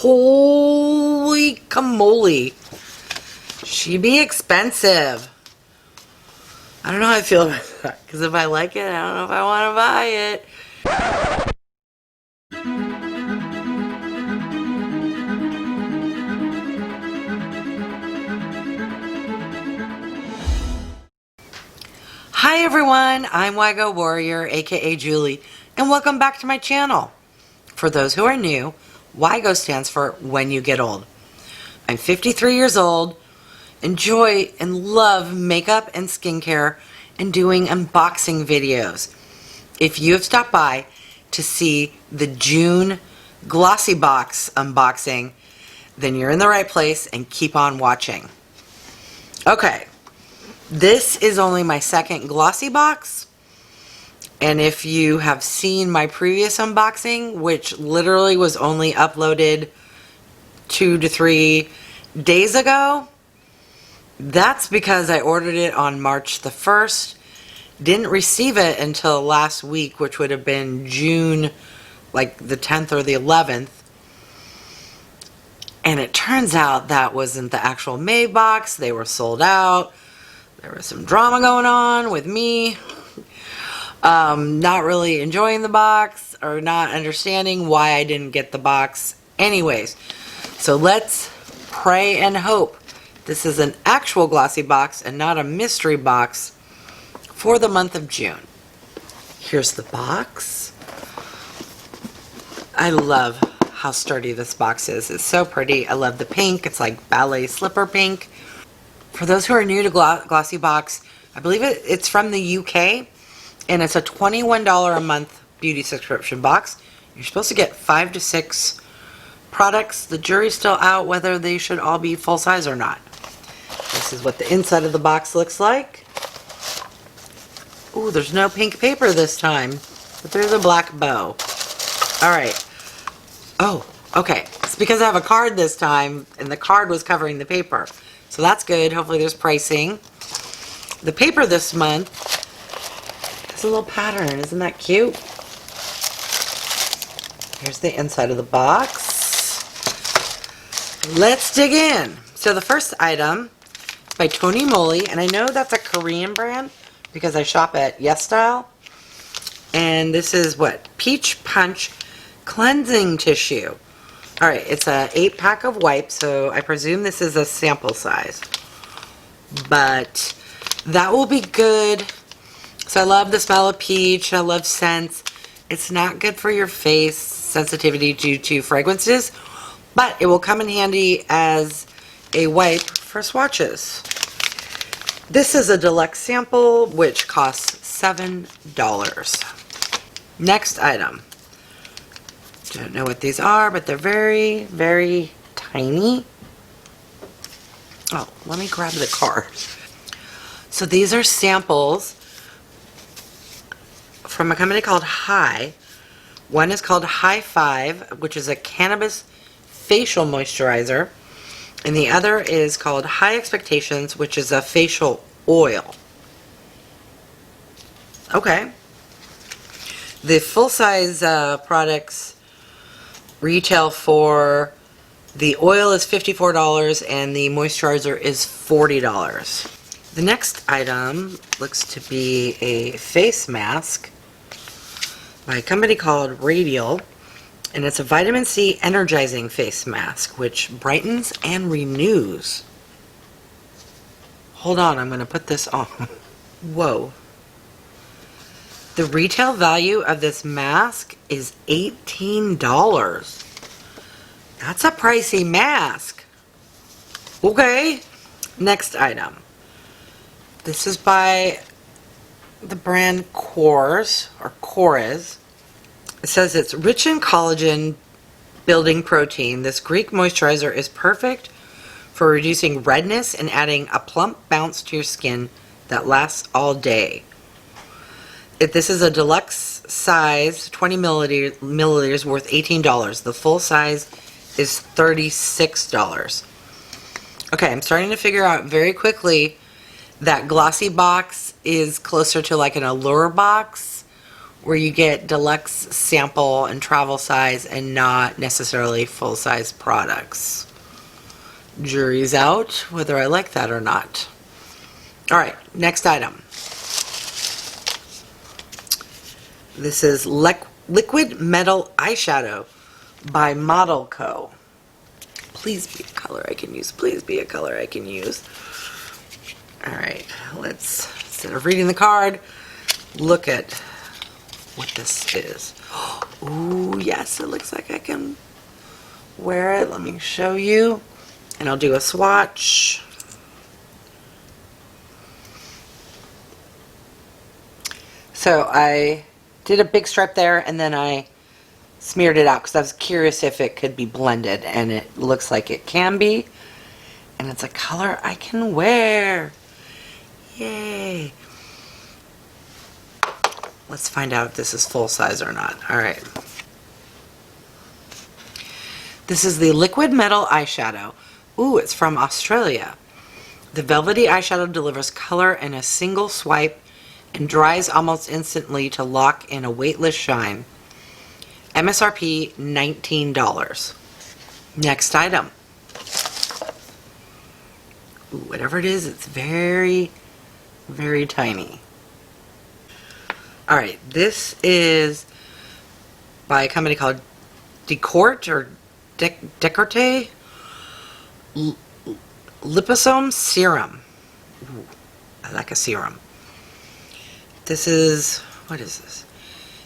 Holy camoly. She be expensive. I don't know how I feel about that, because if I like it, I don't know if I want to buy it. Hi everyone, I'm Wago Warrior, aka Julie, and welcome back to my channel. For those who are new, WIGO stands for When You Get Old. I'm 53 years old, enjoy and love makeup and skincare, and doing unboxing videos. If you have stopped by to see the June Glossybox unboxing, then you're in the right place and keep on watching. Okay, this is only my second Glossybox. And if you have seen my previous unboxing, which literally was only uploaded 2 to 3 days ago, that's because I ordered it on March the 1st. Didn't receive it until last week, which would have been June, like the 10th or the 11th. And it turns out that wasn't the actual May box. They were sold out. There was some drama going on with me. Not really enjoying the box or not understanding why I didn't get the box. Anyways, so let's pray and hope this is an actual glossy box and not a mystery box for the month of June. Here's the box. I love how sturdy this box is. It's so pretty. I love the pink. It's like ballet slipper pink. For those who are new to Glossybox, I believe it's from the UK, and it's a $21 a month beauty subscription box. You're supposed to get 5 to 6 products. The jury's still out whether they should all be full size or not. This is what the inside of the box looks like. Ooh, there's no pink paper this time, but there's a black bow. Alright. Oh, okay. It's because I have a card this time, and the card was covering the paper. So that's good. Hopefully there's pricing. The paper this month has a little pattern. Isn't that cute? Here's the inside of the box. Let's dig in. So the first item is by TonyMoly, and I know that's a Korean brand because I shop at Yes Style. And this is what? Peach Punch Cleansing Tissue. Alright, it's a 8-pack of wipes, so I presume this is a sample size. But that will be good. So I love the smell of peach. I love scents. It's not good for your face sensitivity due to fragrances, but it will come in handy as a wipe for swatches. This is a deluxe sample, which costs $7. Next item. Don't know what these are, but they're very, very tiny. Oh, let me grab the card. So these are samples from a company called High. One is called High 5, which is a cannabis facial moisturizer. And the other is called High Expectations, which is a facial oil. Okay. The full-size products retail for the oil is $54 and the moisturizer is $40. The next item looks to be a face mask by a company called Rodial, and it's a vitamin C energizing face mask which brightens and renews. Hold on, I'm going to put this on. Whoa. The retail value of this mask is $18. That's a pricey mask. Okay. Next item. This is by the brand Korres, or Korres. It says it's rich in collagen building protein. This Greek moisturizer is perfect for reducing redness and adding a plump bounce to your skin that lasts all day. This is a deluxe size, 20 milliliters worth $18. The full size is $36. Okay, I'm starting to figure out very quickly that Glossybox is closer to like an Allure box where you get deluxe sample and travel size and not necessarily full-size products. Jury's out whether I like that or not. Alright, next item. This is Liquid Metal Eyeshadow by ModelCo. Please be a color I can use. Please be a color I can use. Alright, let's, instead of reading the card, look at what this is. Ooh, yes, it looks like I can wear it. Let me show you. And I'll do a swatch. So I did a big stripe there, and then I smeared it out because I was curious if it could be blended, and it looks like it can be. And it's a color I can wear. Yay. Let's find out if this is full size or not. Alright. This is the Liquid Metal Eyeshadow. Ooh, it's from Australia. The velvety eyeshadow delivers color in a single swipe and dries almost instantly to lock in a weightless shine. MSRP $19. Next item. Ooh, whatever it is, it's very, very tiny. Alright, this is by a company called Decorte or Decorte Liposome Serum. Ooh, I like a serum. This is, what is this?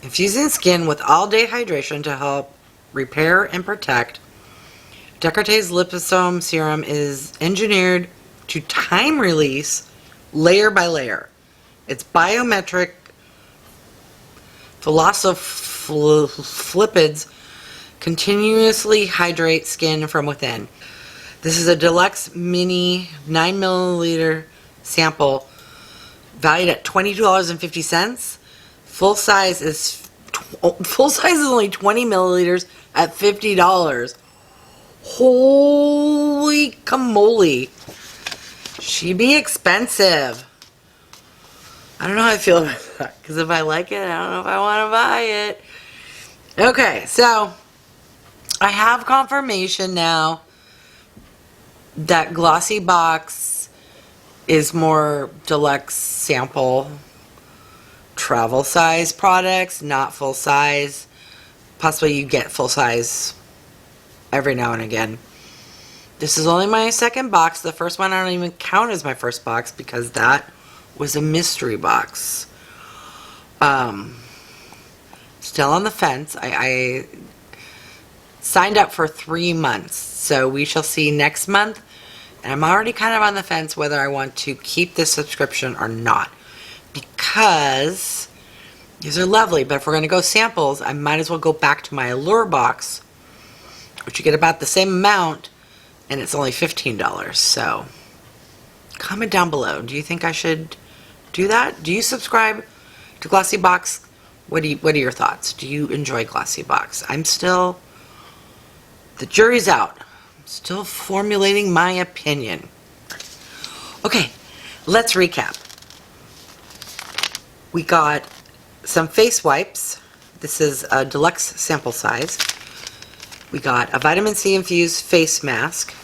Infusing skin with all-day hydration to help repair and protect. Decorte's Liposome Serum is engineered to time release layer by layer. Its biometric phospholipids continuously hydrate skin from within. This is a deluxe mini 9 milliliter sample valued at $22.50. Full size is only 20 milliliters at $50. Holy camoly. She be expensive. I don't know how I feel about that, because if I like it, I don't know if I want to buy it. Okay, so I have confirmation now that Glossybox is more deluxe sample travel size products, not full size. Possibly you get full size every now and again. This is only my second box. The first one I don't even count as my first box because that was a mystery box. Still on the fence. I signed up for 3 months, so we shall see next month. And I'm already kind of on the fence whether I want to keep this subscription or not, because these are lovely, but if we're going to go samples, I might as well go back to my Allure box, which you get about the same amount, and it's only $15. So comment down below. Do you think I should do that? Do you subscribe to Glossybox? What are your thoughts? Do you enjoy Glossybox? I'm still, the jury's out. I'm still formulating my opinion. Okay, let's recap. We got some face wipes. This is a deluxe sample size. We got a vitamin C infused face mask.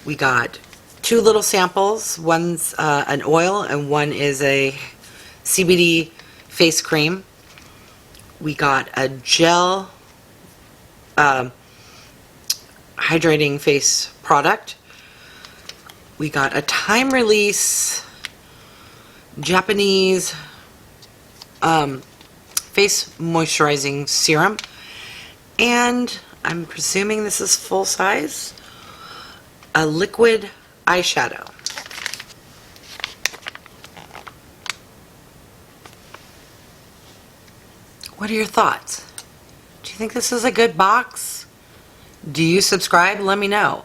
We got 2 little samples. One's an oil and one is a CBD face cream. We got a gel hydrating face product. We got a time release Japanese face moisturizing serum, and I'm presuming this is full size, a liquid eyeshadow. What are your thoughts? Do you think this is a good box? Do you subscribe? Let me know.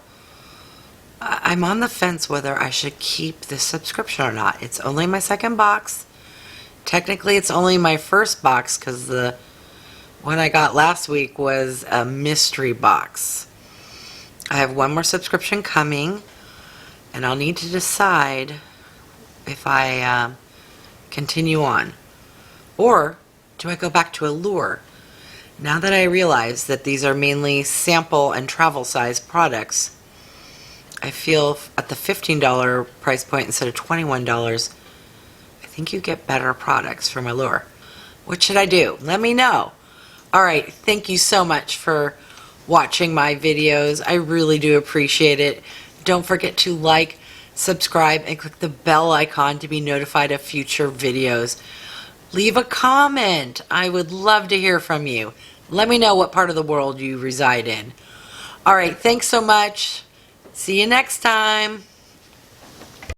I'm on the fence whether I should keep this subscription or not. It's only my second box. Technically, it's only my first box because the one I got last week was a mystery box. I have one more subscription coming, and I'll need to decide if I continue on, or do I go back to Allure? Now that I realize that these are mainly sample and travel size products, I feel at the $15 price point instead of $21, I think you get better products from Allure. What should I do? Let me know. Alright, thank you so much for watching my videos. I really do appreciate it. Don't forget to like, subscribe, and click the bell icon to be notified of future videos. Leave a comment. I would love to hear from you. Let me know what part of the world you reside in. Alright, thanks so much. See you next time.